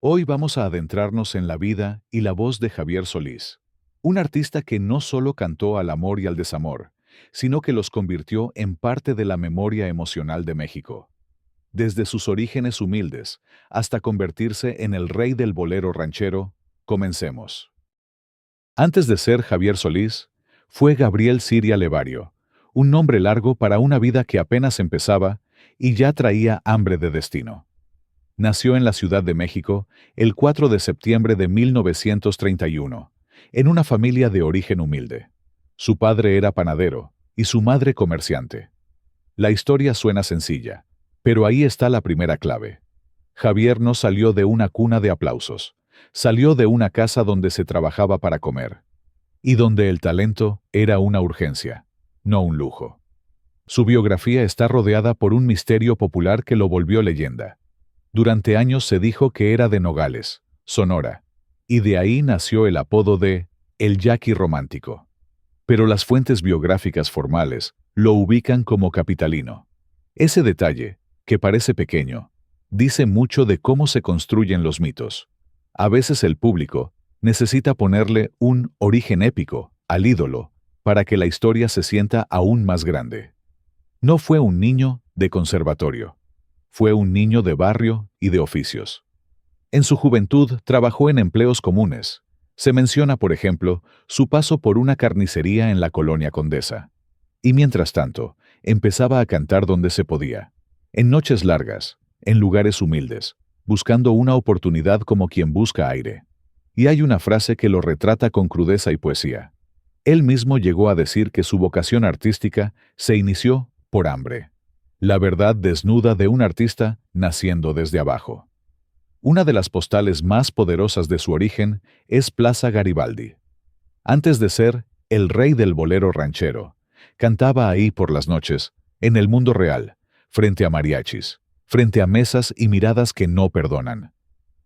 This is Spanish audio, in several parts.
Hoy vamos a adentrarnos en la vida y la voz de Javier Solís, un artista que no solo cantó al amor y al desamor, sino que los convirtió en parte de la memoria emocional de México. Desde sus orígenes humildes hasta convertirse en el rey del bolero ranchero, comencemos. Antes de ser Javier Solís, fue Gabriel Siria Levario, un nombre largo para una vida que apenas empezaba y ya traía hambre de destino. Nació en la Ciudad de México el 4 de septiembre de 1931, en una familia de origen humilde. Su padre era panadero y su madre comerciante. La historia suena sencilla, pero ahí está la primera clave. Javier no salió de una cuna de aplausos, salió de una casa donde se trabajaba para comer, y donde el talento era una urgencia, no un lujo. Su biografía está rodeada por un misterio popular que lo volvió leyenda. Durante años se dijo que era de Nogales, Sonora, y de ahí nació el apodo de El Yaqui Romántico. Pero las fuentes biográficas formales lo ubican como capitalino. Ese detalle, que parece pequeño, dice mucho de cómo se construyen los mitos. A veces el público necesita ponerle un origen épico al ídolo para que la historia se sienta aún más grande. No fue un niño de conservatorio. Fue un niño de barrio y de oficios. En su juventud trabajó en empleos comunes. Se menciona, por ejemplo, su paso por una carnicería en la colonia Condesa. Y mientras tanto, empezaba a cantar donde se podía, en noches largas, en lugares humildes, buscando una oportunidad como quien busca aire. Y hay una frase que lo retrata con crudeza y poesía. Él mismo llegó a decir que su vocación artística se inició por hambre. La verdad desnuda de un artista naciendo desde abajo. Una de las postales más poderosas de su origen es Plaza Garibaldi. Antes de ser el rey del bolero ranchero, cantaba ahí por las noches, en el mundo real, frente a mariachis, frente a mesas y miradas que no perdonan.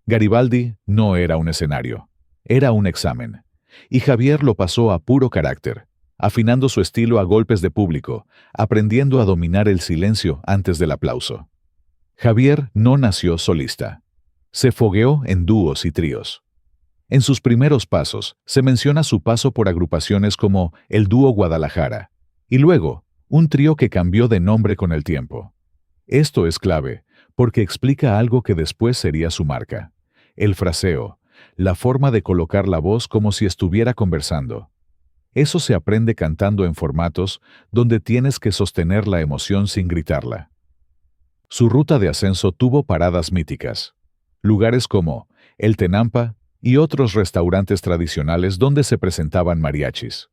Garibaldi no era un escenario, era un examen, y Javier lo pasó a puro carácter, afinando su estilo a golpes de público, aprendiendo a dominar el silencio antes del aplauso. Javier no nació solista. Se fogueó en dúos y tríos. En sus primeros pasos se menciona su paso por agrupaciones como el Dúo Guadalajara, y luego un trío que cambió de nombre con el tiempo. Esto es clave, porque explica algo que después sería su marca: el fraseo, la forma de colocar la voz como si estuviera conversando. Eso se aprende cantando en formatos donde tienes que sostener la emoción sin gritarla. Su ruta de ascenso tuvo paradas míticas. Lugares como El Tenampa y otros restaurantes tradicionales donde se presentaban mariachis.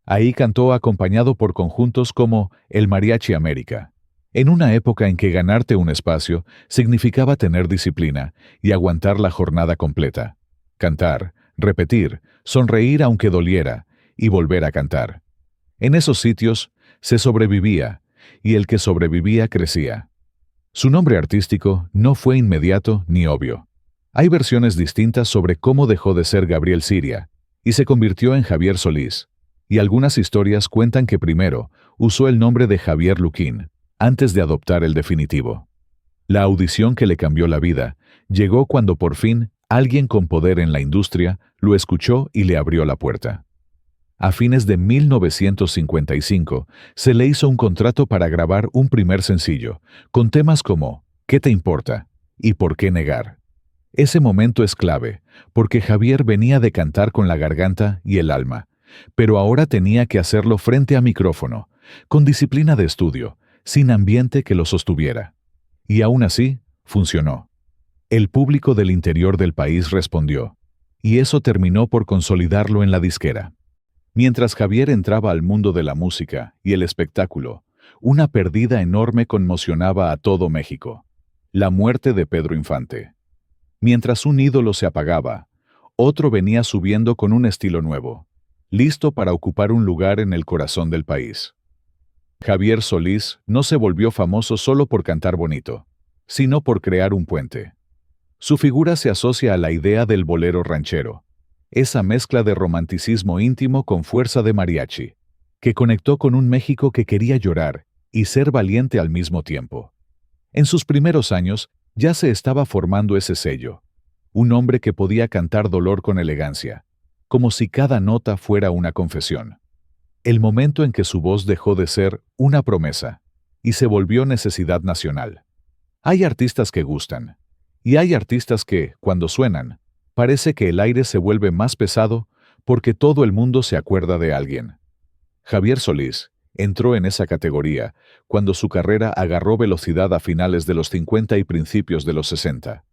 Ahí cantó acompañado por conjuntos como el Mariachi América, en una época en que ganarte un espacio significaba tener disciplina y aguantar la jornada completa. Cantar, repetir, sonreír aunque doliera, y volver a cantar. En esos sitios se sobrevivía, y el que sobrevivía crecía. Su nombre artístico no fue inmediato ni obvio. Hay versiones distintas sobre cómo dejó de ser Gabriel Siria y se convirtió en Javier Solís, y algunas historias cuentan que primero usó el nombre de Javier Luquín, antes de adoptar el definitivo. La audición que le cambió la vida llegó cuando por fin alguien con poder en la industria lo escuchó y le abrió la puerta. A fines de 1955, se le hizo un contrato para grabar un primer sencillo, con temas como ¿Qué te importa? ¿Y por qué negar? Ese momento es clave, porque Javier venía de cantar con la garganta y el alma, pero ahora tenía que hacerlo frente a micrófono, con disciplina de estudio, sin ambiente que lo sostuviera. Y aún así, funcionó. El público del interior del país respondió, y eso terminó por consolidarlo en la disquera. Mientras Javier entraba al mundo de la música y el espectáculo, una pérdida enorme conmocionaba a todo México: la muerte de Pedro Infante. Mientras un ídolo se apagaba, otro venía subiendo con un estilo nuevo, listo para ocupar un lugar en el corazón del país. Javier Solís no se volvió famoso solo por cantar bonito, sino por crear un puente. Su figura se asocia a la idea del bolero ranchero, esa mezcla de romanticismo íntimo con fuerza de mariachi, que conectó con un México que quería llorar y ser valiente al mismo tiempo. En sus primeros años ya se estaba formando ese sello, un hombre que podía cantar dolor con elegancia, como si cada nota fuera una confesión. El momento en que su voz dejó de ser una promesa y se volvió necesidad nacional. Hay artistas que gustan, y hay artistas que, cuando suenan, parece que el aire se vuelve más pesado porque todo el mundo se acuerda de alguien. Javier Solís entró en esa categoría cuando su carrera agarró velocidad a finales de los 50 y principios de los 60.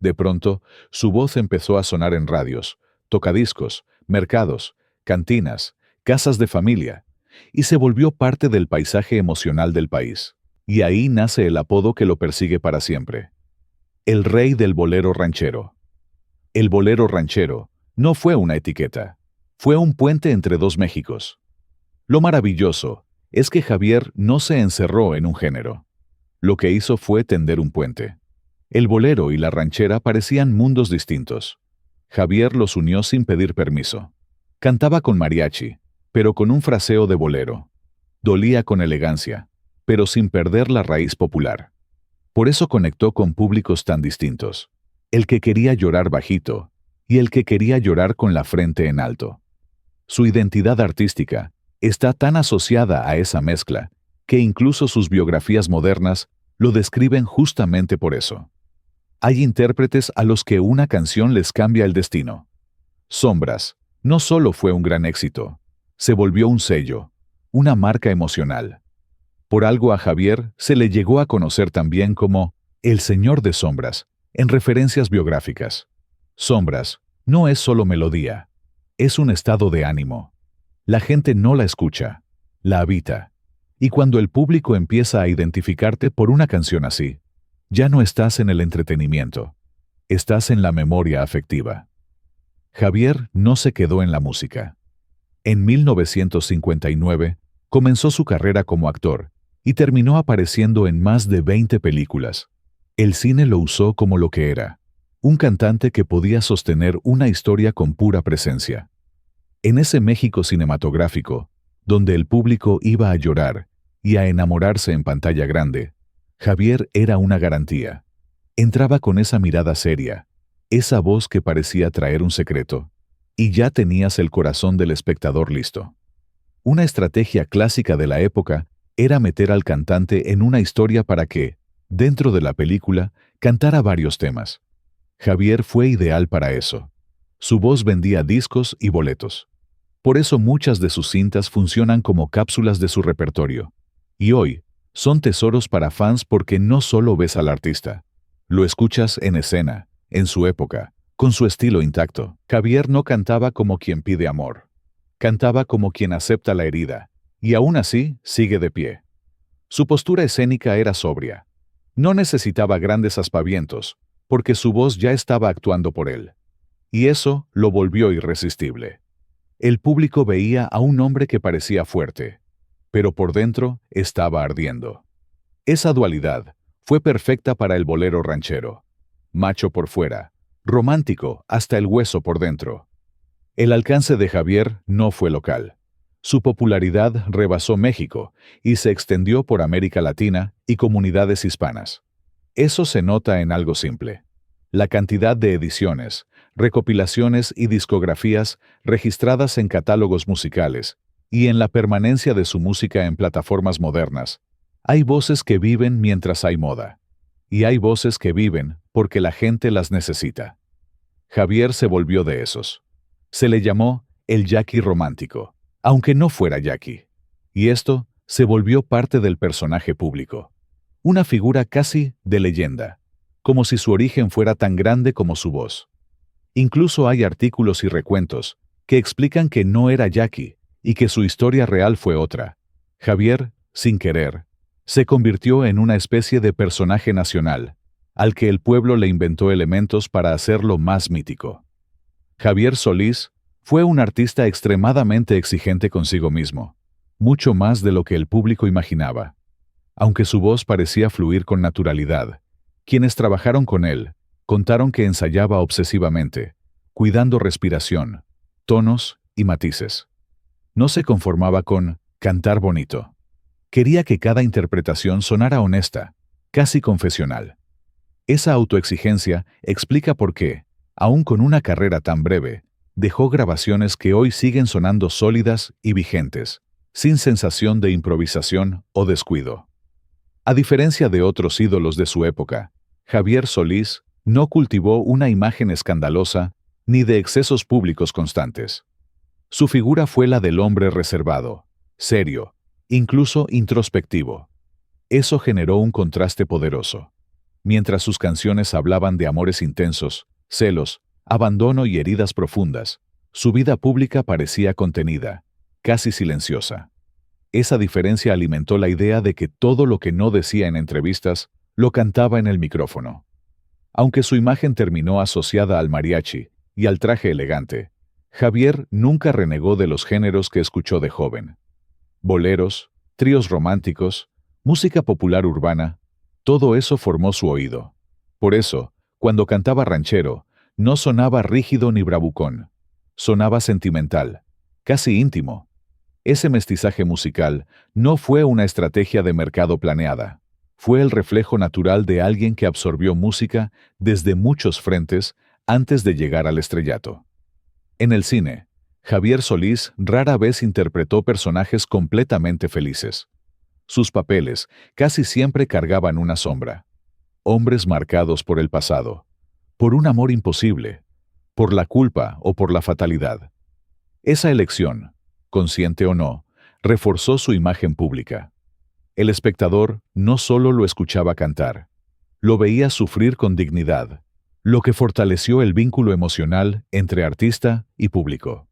De pronto, su voz empezó a sonar en radios, tocadiscos, mercados, cantinas, casas de familia, y se volvió parte del paisaje emocional del país. Y ahí nace el apodo que lo persigue para siempre: el rey del bolero ranchero. El bolero ranchero no fue una etiqueta, fue un puente entre dos Méxicos. Lo maravilloso es que Javier no se encerró en un género. Lo que hizo fue tender un puente. El bolero y la ranchera parecían mundos distintos. Javier los unió sin pedir permiso. Cantaba con mariachi, pero con un fraseo de bolero. Dolía con elegancia, pero sin perder la raíz popular. Por eso conectó con públicos tan distintos: el que quería llorar bajito y el que quería llorar con la frente en alto. Su identidad artística está tan asociada a esa mezcla que incluso sus biografías modernas lo describen justamente por eso. Hay intérpretes a los que una canción les cambia el destino. Sombras no solo fue un gran éxito, se volvió un sello, una marca emocional. Por algo a Javier se le llegó a conocer también como el Señor de Sombras, en referencias biográficas. Sombras no es solo melodía, es un estado de ánimo. La gente no la escucha, la habita. Y cuando el público empieza a identificarte por una canción así, ya no estás en el entretenimiento, estás en la memoria afectiva. Javier no se quedó en la música. En 1959 comenzó su carrera como actor y terminó apareciendo en más de 20 películas. El cine lo usó como lo que era: un cantante que podía sostener una historia con pura presencia. En ese México cinematográfico, donde el público iba a llorar y a enamorarse en pantalla grande, Javier era una garantía. Entraba con esa mirada seria, esa voz que parecía traer un secreto, y ya tenías el corazón del espectador listo. Una estrategia clásica de la época era meter al cantante en una historia para que, dentro de la película, cantara varios temas. Javier fue ideal para eso. Su voz vendía discos y boletos. Por eso muchas de sus cintas funcionan como cápsulas de su repertorio. Y hoy, son tesoros para fans porque no solo ves al artista, lo escuchas en escena, en su época, con su estilo intacto. Javier no cantaba como quien pide amor. Cantaba como quien acepta la herida, y aún así sigue de pie. Su postura escénica era sobria. No necesitaba grandes aspavientos, porque su voz ya estaba actuando por él. Y eso lo volvió irresistible. El público veía a un hombre que parecía fuerte, pero por dentro estaba ardiendo. Esa dualidad fue perfecta para el bolero ranchero. Macho por fuera, romántico hasta el hueso por dentro. El alcance de Javier no fue local. Su popularidad rebasó México y se extendió por América Latina y comunidades hispanas. Eso se nota en algo simple: la cantidad de ediciones, recopilaciones y discografías registradas en catálogos musicales, y en la permanencia de su música en plataformas modernas. Hay voces que viven mientras hay moda, y hay voces que viven porque la gente las necesita. Javier se volvió de esos. Se le llamó el Jackie romántico, aunque no fuera Jackie. Y esto se volvió parte del personaje público. Una figura casi de leyenda, como si su origen fuera tan grande como su voz. Incluso hay artículos y recuentos que explican que no era Jackie y que su historia real fue otra. Javier, sin querer, se convirtió en una especie de personaje nacional, al que el pueblo le inventó elementos para hacerlo más mítico. Javier Solís fue un artista extremadamente exigente consigo mismo, mucho más de lo que el público imaginaba. Aunque su voz parecía fluir con naturalidad, quienes trabajaron con él contaron que ensayaba obsesivamente, cuidando respiración, tonos y matices. No se conformaba con cantar bonito. Quería que cada interpretación sonara honesta, casi confesional. Esa autoexigencia explica por qué, Aún con una carrera tan breve, dejó grabaciones que hoy siguen sonando sólidas y vigentes, sin sensación de improvisación o descuido. A diferencia de otros ídolos de su época, Javier Solís no cultivó una imagen escandalosa ni de excesos públicos constantes. Su figura fue la del hombre reservado, serio, incluso introspectivo. Eso generó un contraste poderoso. Mientras sus canciones hablaban de amores intensos, celos, abandono y heridas profundas, su vida pública parecía contenida, casi silenciosa. Esa diferencia alimentó la idea de que todo lo que no decía en entrevistas, lo cantaba en el micrófono. Aunque su imagen terminó asociada al mariachi y al traje elegante, Javier nunca renegó de los géneros que escuchó de joven. Boleros, tríos románticos, música popular urbana, todo eso formó su oído. Por eso, cuando cantaba ranchero, no sonaba rígido ni bravucón. Sonaba sentimental, casi íntimo. Ese mestizaje musical no fue una estrategia de mercado planeada. Fue el reflejo natural de alguien que absorbió música desde muchos frentes antes de llegar al estrellato. En el cine, Javier Solís rara vez interpretó personajes completamente felices. Sus papeles casi siempre cargaban una sombra. Hombres marcados por el pasado, por un amor imposible, por la culpa o por la fatalidad. Esa elección, consciente o no, reforzó su imagen pública. El espectador no solo lo escuchaba cantar, lo veía sufrir con dignidad, lo que fortaleció el vínculo emocional entre artista y público.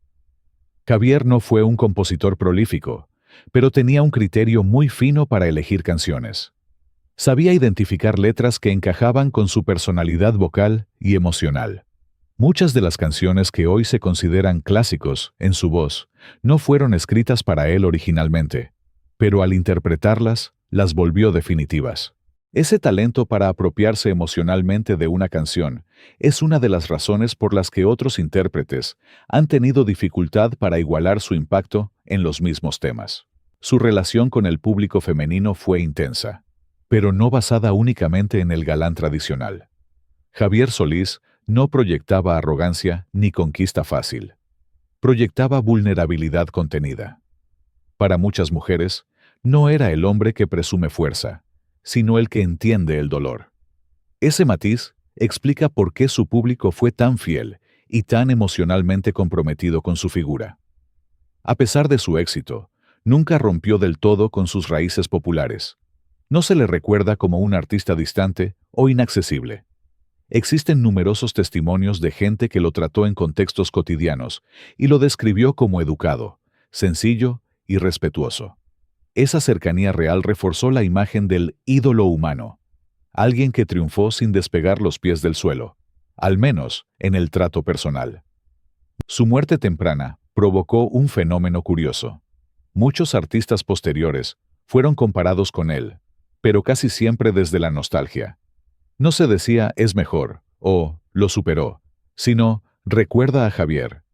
Javier no fue un compositor prolífico, pero tenía un criterio muy fino para elegir canciones. Sabía identificar letras que encajaban con su personalidad vocal y emocional. Muchas de las canciones que hoy se consideran clásicos en su voz no fueron escritas para él originalmente, pero al interpretarlas, las volvió definitivas. Ese talento para apropiarse emocionalmente de una canción es una de las razones por las que otros intérpretes han tenido dificultad para igualar su impacto en los mismos temas. Su relación con el público femenino fue intensa, pero no basada únicamente en el galán tradicional. Javier Solís no proyectaba arrogancia ni conquista fácil. Proyectaba vulnerabilidad contenida. Para muchas mujeres, no era el hombre que presume fuerza, sino el que entiende el dolor. Ese matiz explica por qué su público fue tan fiel y tan emocionalmente comprometido con su figura. A pesar de su éxito, nunca rompió del todo con sus raíces populares. No se le recuerda como un artista distante o inaccesible. Existen numerosos testimonios de gente que lo trató en contextos cotidianos y lo describió como educado, sencillo y respetuoso. Esa cercanía real reforzó la imagen del ídolo humano, alguien que triunfó sin despegar los pies del suelo, al menos en el trato personal. Su muerte temprana provocó un fenómeno curioso. Muchos artistas posteriores fueron comparados con él, pero casi siempre desde la nostalgia. No se decía es mejor o lo superó, sino recuerda a Javier.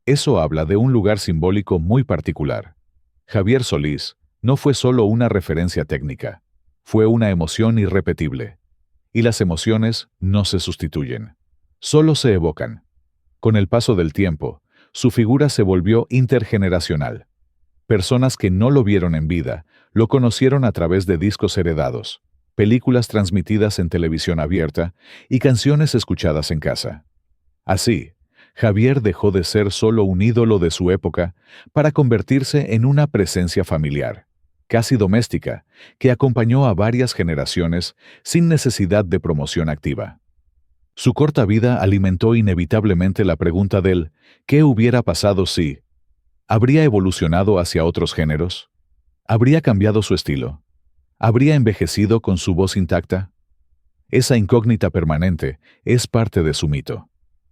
Eso habla de un lugar simbólico muy particular. Javier Solís no fue solo una referencia técnica, fue una emoción irrepetible. Y las emociones no se sustituyen, solo se evocan. Con el paso del tiempo, su figura se volvió intergeneracional. Personas que no lo vieron en vida, lo conocieron a través de discos heredados, películas transmitidas en televisión abierta y canciones escuchadas en casa. Así, Javier dejó de ser solo un ídolo de su época para convertirse en una presencia familiar, casi doméstica, que acompañó a varias generaciones sin necesidad de promoción activa. Su corta vida alimentó inevitablemente la pregunta del ¿qué hubiera pasado si? ¿Habría evolucionado hacia otros géneros? ¿Habría cambiado su estilo? ¿Habría envejecido con su voz intacta? Esa incógnita permanente es parte de su mito.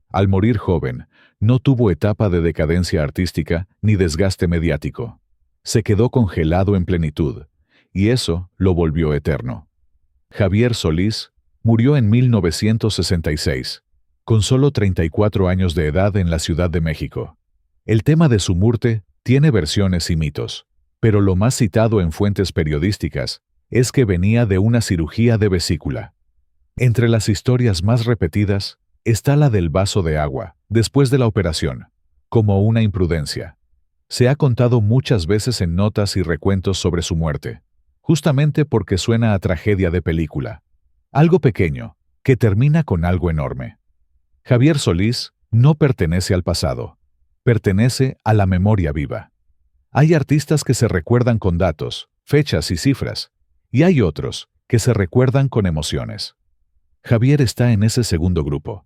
Al morir joven, no tuvo etapa de decadencia artística ni desgaste mediático. Se quedó congelado en plenitud, y eso lo volvió eterno. Javier Solís murió en 1966, con solo 34 años de edad en la Ciudad de México. El tema de su muerte tiene versiones y mitos, pero lo más citado en fuentes periodísticas es que venía de una cirugía de vesícula. Entre las historias más repetidas está la del vaso de agua, después de la operación, como una imprudencia. Se ha contado muchas veces en notas y recuentos sobre su muerte, justamente porque suena a tragedia de película. Algo pequeño, que termina con algo enorme. Javier Solís no pertenece al pasado, pertenece a la memoria viva. Hay artistas que se recuerdan con datos, fechas y cifras, y hay otros que se recuerdan con emociones. Javier está en ese segundo grupo.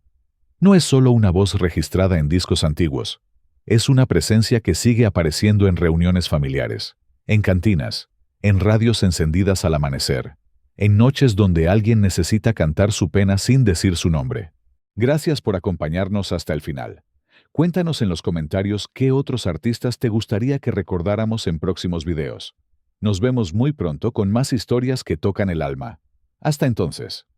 No es solo una voz registrada en discos antiguos, es una presencia que sigue apareciendo en reuniones familiares, en cantinas, en radios encendidas al amanecer, en noches donde alguien necesita cantar su pena sin decir su nombre. Gracias por acompañarnos hasta el final. Cuéntanos en los comentarios qué otros artistas te gustaría que recordáramos en próximos videos. Nos vemos muy pronto con más historias que tocan el alma. Hasta entonces.